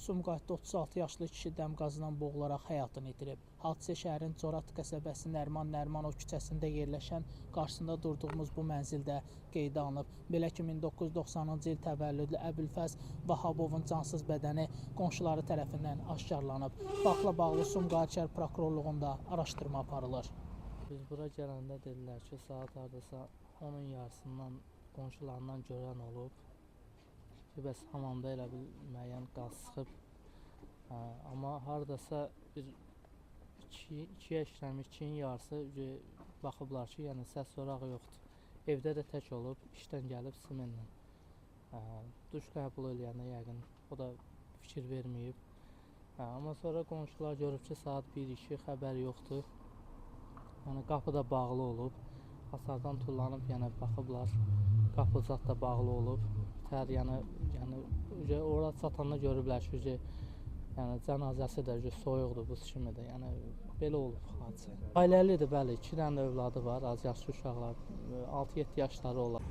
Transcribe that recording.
Sumqayıtda 36 yaşlı kişi dəm qazından boğularaq həyatını itirib. Hadisə şəhərin Corat qəsəbəsi Nəriman Nərimanov küçəsində yerləşən qarşısında durduğumuz bu mənzildə qeydə alınıb. Belə ki, 1990-cı il təvəllüdlü Əbülfəz Vahabovun cansız bədəni qonşuları tərəfindən aşkarlanıb. Faktla bağlı Sumqayıt şəhər prokurorluğunda araşdırma aparılır. Biz bura gələndə dedilər ki, saat hardasa 10-un yarısından qonşularından görən olub. Bəs hamamda elə bir müəyyən qaz sıxıb. Amma hardasa bir 2-yə işləmiş, 2-nin yarısı baxıblar ki, yəni səs sorağı yoxdur. Evdə də tək olub, işdən gəlib simenlə. Duş qəbul eləyəndə yəqin o da fikir verməyib. Amma sonra qonşular görüb ki, saat 1-2 xəbər yoxdur. Yəni qapı da bağlı olub. Hasardan tullanıb, yəni baxıblar. Qapı zat da bağlı olub. Yəni ora çatanda görüblər ki, yəni cənazəsi də soyuqdur bu kimi də. Yəni belə olub hadisə. Ailəlidir, bəli, 2 dənə övladı var, az yaşlı uşaqlar, 6-7 yaşları olar.